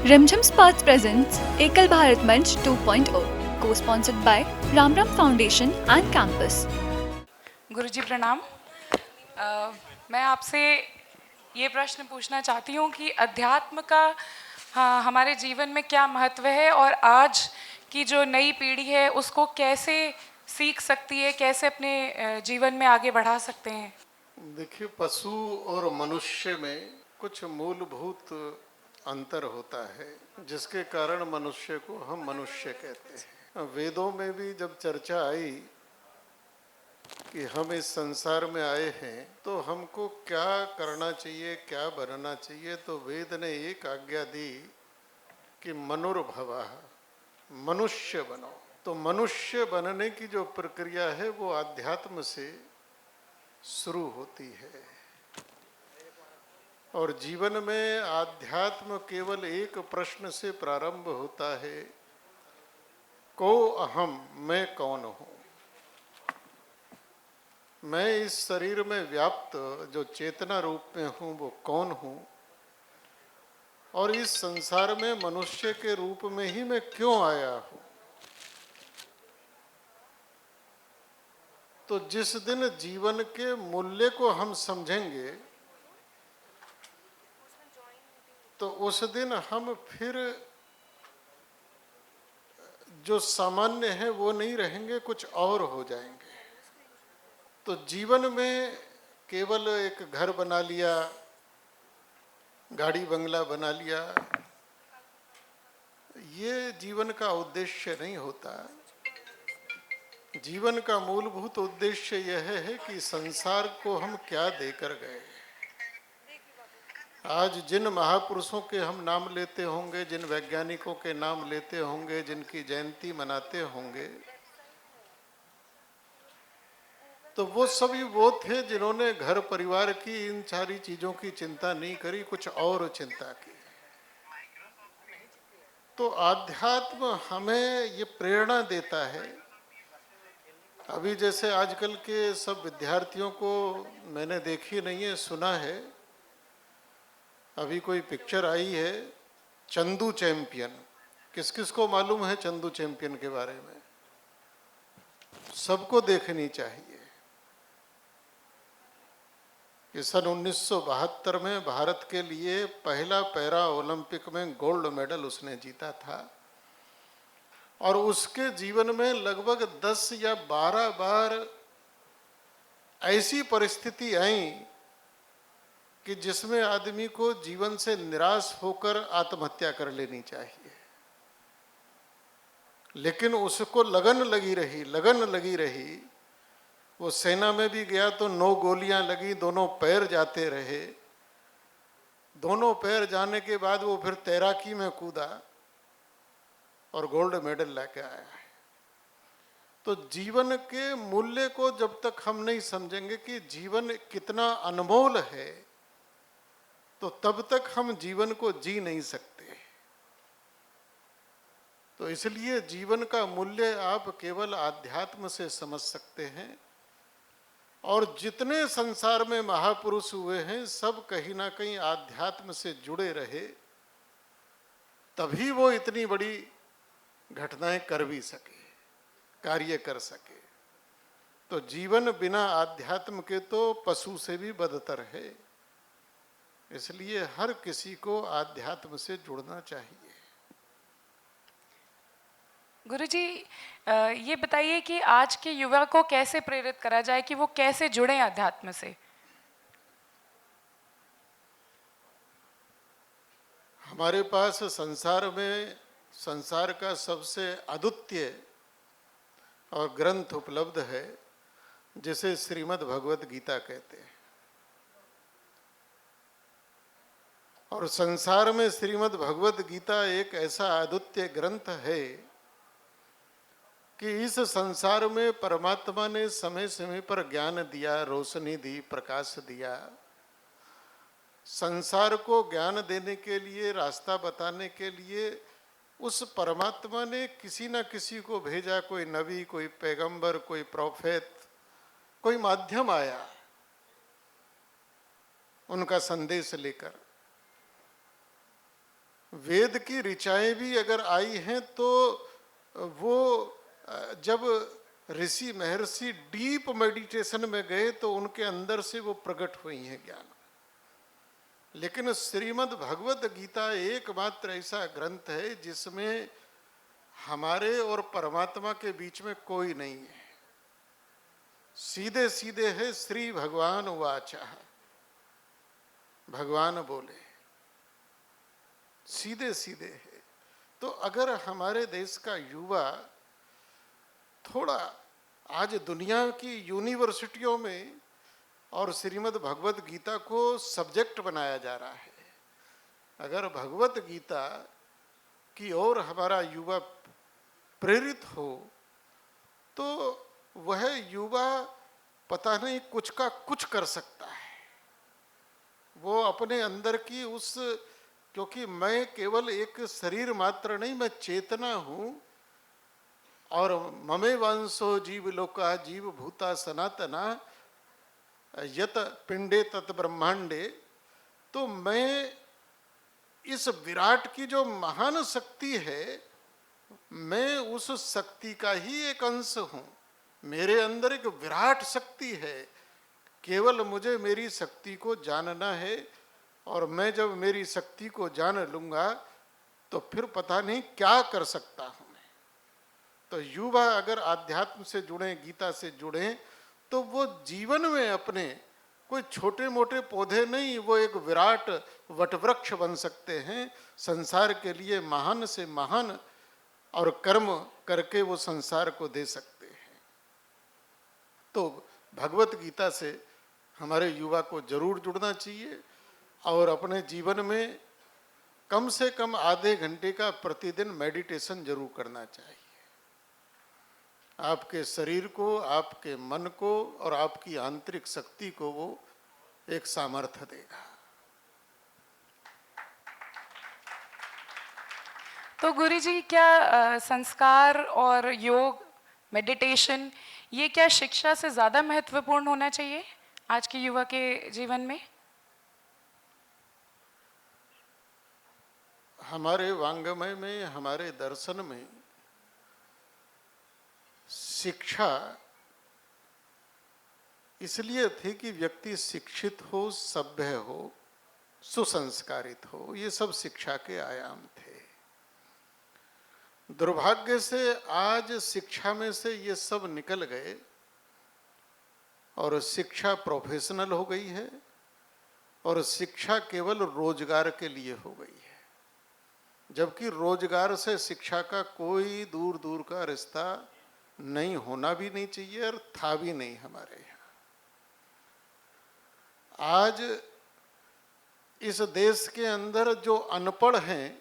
Rimjam Sparks presents Ekal Bharat Manch 2.0, co-sponsored by Ramram Foundation and Campus. गुरुजी प्रणाम। मैं आपसे ये प्रश्न पूछना चाहती हूँ कि अध्यात्म का हमारे जीवन में क्या महत्व है और आज की जो नई पीढ़ी है उसको कैसे सीख सकती है, कैसे अपने जीवन में आगे बढ़ा सकते हैं। देखिए, पशु और मनुष्य में कुछ मूलभूत अंतर होता है जिसके कारण मनुष्य को हम मनुष्य कहते हैं। वेदों में भी जब चर्चा आई कि हम इस संसार में आए हैं तो हमको क्या करना चाहिए, क्या बनना चाहिए, तो वेद ने एक आज्ञा दी कि मनुर्भवः, मनुष्य बनो। तो मनुष्य बनने की जो प्रक्रिया है वो आध्यात्म से शुरू होती है और जीवन में आध्यात्म केवल एक प्रश्न से प्रारंभ होता है, को अहम, मैं कौन हूँ। मैं इस शरीर में व्याप्त जो चेतना रूप में हूँ वो कौन हूँ और इस संसार में मनुष्य के रूप में ही मैं क्यों आया हूँ। तो जिस दिन जीवन के मूल्य को हम समझेंगे तो उस दिन हम फिर जो सामान्य है वो नहीं रहेंगे, कुछ और हो जाएंगे। तो जीवन में केवल एक घर बना लिया, गाड़ी बंगला बना लिया, ये जीवन का उद्देश्य नहीं होता। जीवन का मूलभूत उद्देश्य यह है कि संसार को हम क्या देकर गए। आज जिन महापुरुषों के हम नाम लेते होंगे, जिन वैज्ञानिकों के नाम लेते होंगे, जिनकी जयंती मनाते होंगे, तो वो सभी वो थे जिन्होंने घर परिवार की इन सारी चीजों की चिंता नहीं करी, कुछ और चिंता की। तो आध्यात्म हमें ये प्रेरणा देता है। अभी जैसे आजकल के सब विद्यार्थियों को मैंने देखी नहीं है, सुना है, अभी कोई पिक्चर आई है चंदू चैंपियन। किस किस को मालूम है चंदू चैंपियन के बारे में? सबको देखनी चाहिए। कि सन 1972 में भारत के लिए पहला पैरा ओलंपिक में गोल्ड मेडल उसने जीता था और उसके जीवन में लगभग 10 या 12 बार ऐसी परिस्थिति आई कि जिसमें आदमी को जीवन से निराश होकर आत्महत्या कर लेनी चाहिए, लेकिन उसको लगन लगी रही। वो सेना में भी गया तो 9 गोलियां लगी, दोनों पैर जाते रहे। दोनों पैर जाने के बाद वो फिर तैराकी में कूदा और गोल्ड मेडल लेके आया है। तो जीवन के मूल्य को जब तक हम नहीं समझेंगे कि जीवन कितना अनमोल है, तो तब तक हम जीवन को जी नहीं सकते। तो इसलिए जीवन का मूल्य आप केवल आध्यात्म से समझ सकते हैं। और जितने संसार में महापुरुष हुए हैं सब कहीं ना कहीं आध्यात्म से जुड़े रहे, तभी वो इतनी बड़ी घटनाएं कर भी सके, कार्य कर सके। तो जीवन बिना आध्यात्म के तो पशु से भी बदतर है। इसलिए हर किसी को आध्यात्म से जुड़ना चाहिए। गुरुजी, ये बताइए कि आज के युवा को कैसे प्रेरित करा जाए कि वो कैसे जुड़ें अध्यात्म से। हमारे पास संसार में संसार का सबसे अद्वितीय और ग्रंथ उपलब्ध है जिसे श्रीमद् भगवत गीता कहते हैं। और संसार में श्रीमद् भगवत गीता एक ऐसा अद्वितीय ग्रंथ है कि इस संसार में परमात्मा ने समय समय पर ज्ञान दिया, रोशनी दी, प्रकाश दिया। संसार को ज्ञान देने के लिए, रास्ता बताने के लिए उस परमात्मा ने किसी न किसी को भेजा। कोई नबी, कोई पैगंबर, कोई प्रोफेट, कोई माध्यम आया उनका संदेश लेकर। वेद की ऋचाएं भी अगर आई हैं तो वो जब ऋषि महर्षि डीप मेडिटेशन में गए तो उनके अंदर से वो प्रकट हुई हैं ज्ञान। लेकिन श्रीमद् भगवत गीता एकमात्र ऐसा ग्रंथ है जिसमें हमारे और परमात्मा के बीच में कोई नहीं है। सीधे सीधे है, श्री भगवान वाचा, भगवान बोले, सीधे सीधे है। तो अगर हमारे देश का युवा थोड़ा, आज दुनिया की यूनिवर्सिटियों में और श्रीमद् भगवत गीता को सब्जेक्ट बनाया जा रहा है, अगर भगवत गीता की ओर हमारा युवा प्रेरित हो तो वह युवा पता नहीं कुछ का कुछ कर सकता है। वो अपने अंदर की उस, क्योंकि मैं केवल एक शरीर मात्र नहीं, मैं चेतना हूँ, और ममे वंशो जीव लोका जीव भूता सनातना यत पिंडे तत् ब्रह्मांडे। तो मैं इस विराट की जो महान शक्ति है, मैं उस शक्ति का ही एक अंश हूँ। मेरे अंदर एक विराट शक्ति है, केवल मुझे मेरी शक्ति को जानना है, और मैं जब मेरी शक्ति को जान लूँगा तो फिर पता नहीं क्या कर सकता हूँ मैं। तो युवा अगर आध्यात्म से जुड़े, गीता से जुड़े, तो वो जीवन में अपने कोई छोटे मोटे पौधे नहीं, वो एक विराट वटवृक्ष बन सकते हैं, संसार के लिए महान से महान और कर्म करके वो संसार को दे सकते हैं। तो भगवत गीता से हमारे युवा को जरूर जुड़ना चाहिए और अपने जीवन में कम से कम आधे घंटे का प्रतिदिन मेडिटेशन जरूर करना चाहिए। आपके शरीर को, आपके मन को और आपकी आंतरिक शक्ति को वो एक सामर्थ्य देगा। तो गुरुजी, क्या संस्कार और योग, मेडिटेशन, ये क्या शिक्षा से ज़्यादा महत्वपूर्ण होना चाहिए आज के युवा के जीवन में? हमारे वांग्मय में, हमारे दर्शन में शिक्षा इसलिए थी कि व्यक्ति शिक्षित हो, सभ्य हो, सुसंस्कारित हो, ये सब शिक्षा के आयाम थे। दुर्भाग्य से आज शिक्षा में से ये सब निकल गए और शिक्षा प्रोफेशनल हो गई है और शिक्षा केवल रोजगार के लिए हो गई है, जबकि रोजगार से शिक्षा का कोई दूर दूर का रिश्ता नहीं, होना भी नहीं चाहिए और था भी नहीं हमारे यहाँ। आज इस देश के अंदर जो अनपढ़ हैं,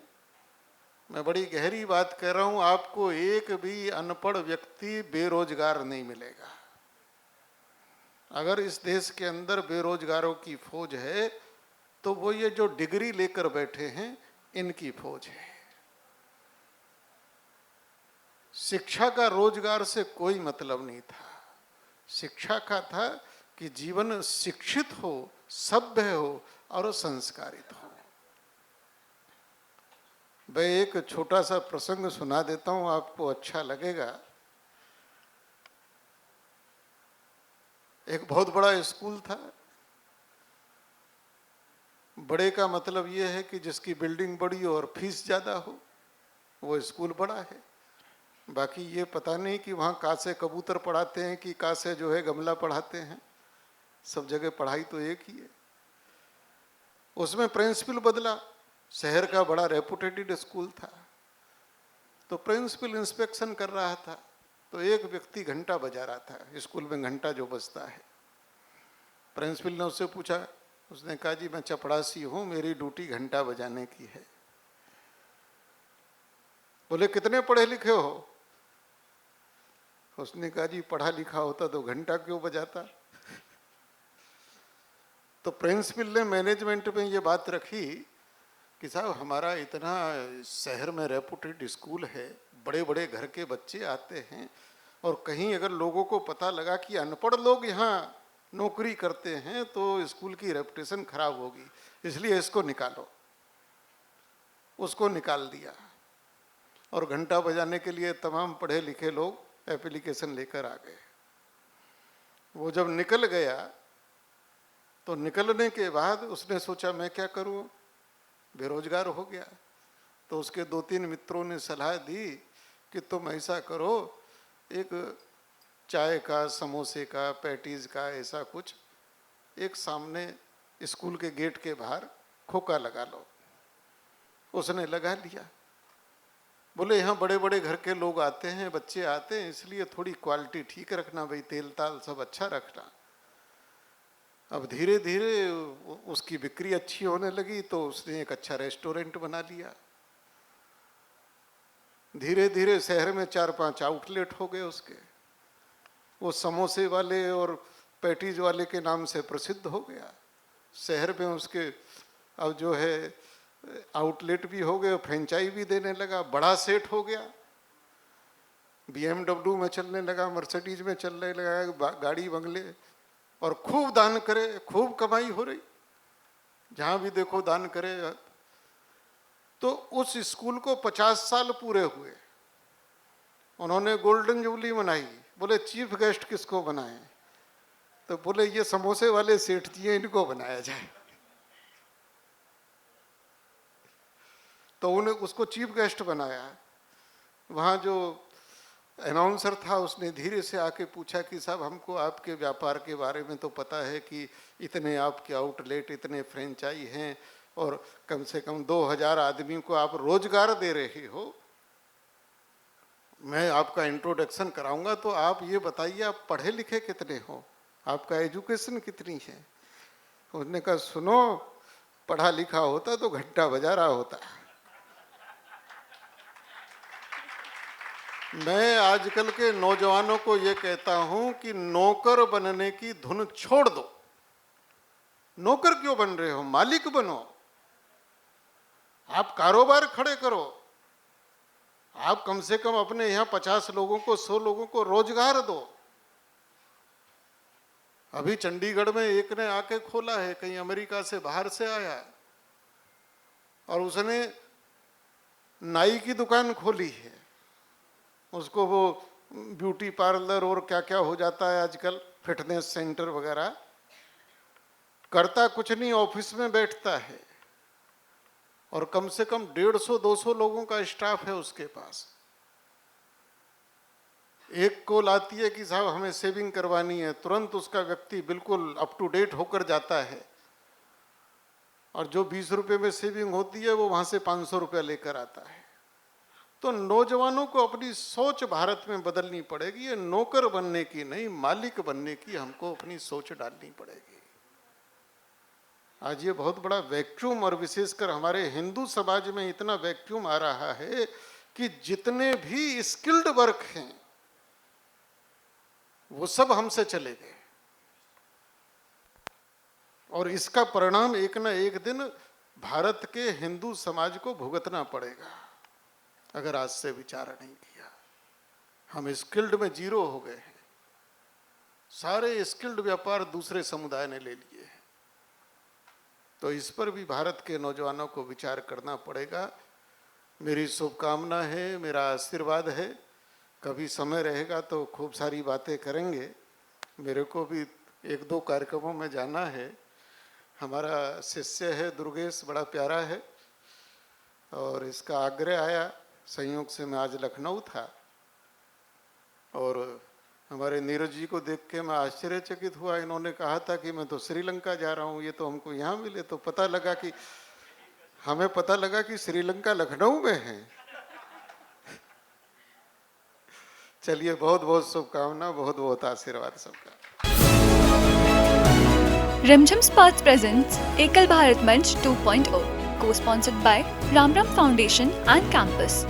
मैं बड़ी गहरी बात कह रहा हूँ, आपको एक भी अनपढ़ व्यक्ति बेरोजगार नहीं मिलेगा। अगर इस देश के अंदर बेरोजगारों की फौज है तो वो ये जो डिग्री लेकर बैठे हैं इनकी फौज है। शिक्षा का रोजगार से कोई मतलब नहीं था। शिक्षा का था कि जीवन शिक्षित हो, सभ्य हो और संस्कारित हो। मैं एक छोटा सा प्रसंग सुना देता हूं, आपको अच्छा लगेगा। एक बहुत बड़ा स्कूल था। बड़े का मतलब यह है कि जिसकी बिल्डिंग बड़ी हो और फीस ज़्यादा हो, वो स्कूल बड़ा है। बाकी ये पता नहीं कि वहाँ का से कबूतर पढ़ाते हैं कि का से जो है गमला पढ़ाते हैं, सब जगह पढ़ाई तो एक ही है। उसमें प्रिंसिपल बदला, शहर का बड़ा रेपुटेटेड स्कूल था, तो प्रिंसिपल इंस्पेक्शन कर रहा था, तो एक व्यक्ति घंटा बजा रहा था, स्कूल में घंटा जो बजता है। प्रिंसिपल ने उससे पूछा, उसने कहा जी मैं चपड़ासी हूँ, मेरी ड्यूटी घंटा बजाने की है। बोले कितने पढ़े लिखे हो? उसने कहा जी पढ़ा लिखा होता तो घंटा क्यों बजाता। तो प्रिंसिपल ने मैनेजमेंट में ये बात रखी कि साहब हमारा इतना शहर में रेपुटेड स्कूल है, बड़े बड़े घर के बच्चे आते हैं, और कहीं अगर लोगों को पता लगा कि अनपढ़ लोग यहाँ नौकरी करते हैं तो स्कूल की रेपुटेशन खराब होगी, इसलिए इसको निकालो। उसको निकाल दिया और घंटा बजाने के लिए तमाम पढ़े लिखे लोग एप्लीकेशन लेकर आ गए। वो जब निकल गया तो निकलने के बाद उसने सोचा मैं क्या करूं, बेरोजगार हो गया। तो उसके 2-3 मित्रों ने सलाह दी कि तुम ऐसा करो, एक चाय का, समोसे का, पैटीज का ऐसा कुछ एक सामने स्कूल के गेट के बाहर खोखा लगा लो। उसने लगा लिया। बोले यहाँ बड़े बड़े घर के लोग आते हैं, बच्चे आते हैं, इसलिए थोड़ी क्वालिटी ठीक रखना भाई, तेल ताल सब अच्छा रखना। अब धीरे धीरे उसकी बिक्री अच्छी होने लगी तो उसने एक अच्छा रेस्टोरेंट बना लिया। धीरे धीरे शहर में 4-5 आउटलेट हो गए उसके। वो समोसे वाले और पैटीज वाले के नाम से प्रसिद्ध हो गया शहर में। उसके अब जो है आउटलेट भी हो गए, फ्रेंचाइज भी देने लगा, बड़ा सेठ हो गया, BMW में चलने लगा, मर्सिडीज में चलने लगा, गाड़ी बंगले, और खूब दान करे, खूब कमाई हो रही, जहाँ भी देखो दान करे। तो उस स्कूल को 50 साल पूरे हुए। उन्होंने गोल्डन जुबली मनाई। बोले चीफ गेस्ट किसको बनाए? तो बोले ये समोसे वाले सेठ जी हैं, इनको बनाया जाए। तो उन्हें उसको चीफ गेस्ट बनाया। वहाँ जो अनाउंसर था उसने धीरे से आके पूछा कि साहब हमको आपके व्यापार के बारे में तो पता है कि इतने आपके आउटलेट, इतने फ्रेंचाइज हैं और कम से कम 2000 आदमी को आप रोजगार दे रहे हो। मैं आपका इंट्रोडक्शन कराऊंगा, तो आप ये बताइए आप पढ़े लिखे कितने हो, आपका एजुकेशन कितनी है? उसने कहा सुनो, पढ़ा लिखा होता तो घंटा बजा रहा होता। मैं आजकल के नौजवानों को ये कहता हूं कि नौकर बनने की धुन छोड़ दो। नौकर क्यों बन रहे हो? मालिक बनो। आप कारोबार खड़े करो। आप कम से कम अपने यहाँ 50 लोगों को, 100 लोगों को रोजगार दो। अभी चंडीगढ़ में एक ने आके खोला है, कहीं अमेरिका से बाहर से आया, और उसने नाई की दुकान खोली है। उसको वो ब्यूटी पार्लर और क्या क्या हो जाता है आजकल, फिटनेस सेंटर वगैरह, करता कुछ नहीं, ऑफिस में बैठता है और कम से कम 150-200 लोगों का स्टाफ है उसके पास। एक कॉल आती है कि साहब हमें सेविंग करवानी है, तुरंत उसका व्यक्ति बिल्कुल अप टू डेट होकर जाता है, और जो 20 रुपये में सेविंग होती है वो वहां से 500 रुपया लेकर आता है। तो नौजवानों को अपनी सोच भारत में बदलनी पड़ेगी। ये नौकर बनने की नहीं, मालिक बनने की हमको अपनी सोच डालनी पड़ेगी। आज ये बहुत बड़ा वैक्यूम, और विशेषकर हमारे हिंदू समाज में इतना वैक्यूम आ रहा है कि जितने भी स्किल्ड वर्क हैं वो सब हमसे चले गए, और इसका परिणाम एक ना एक दिन भारत के हिंदू समाज को भुगतना पड़ेगा अगर आज से विचार नहीं किया। हम स्किल्ड में जीरो हो गए हैं। सारे स्किल्ड व्यापार दूसरे समुदाय ने ले लिए हैं। तो इस पर भी भारत के नौजवानों को विचार करना पड़ेगा। मेरी शुभकामना है, मेरा आशीर्वाद है। कभी समय रहेगा तो खूब सारी बातें करेंगे। मेरे को भी 1-2 कार्यक्रमों में जाना है। हमारा शिष्य है दुर्गेश, बड़ा प्यारा है, और इसका आग्रह आया, संयोग से मैं आज लखनऊ था, और हमारे नीरज जी को देख के मैं आश्चर्यचकित हुआ। इन्होंने कहा था कि मैं तो श्रीलंका जा रहा हूँ, ये तो हमको यहाँ मिले। तो हमें पता लगा कि श्रीलंका लखनऊ में है। चलिए, बहुत बहुत शुभकामना, बहुत बहुत आशीर्वाद सबका। Rimjham Sports presents Ekal Bharat Manch 2.0, co-sponsored by Ramram Foundation and Campus.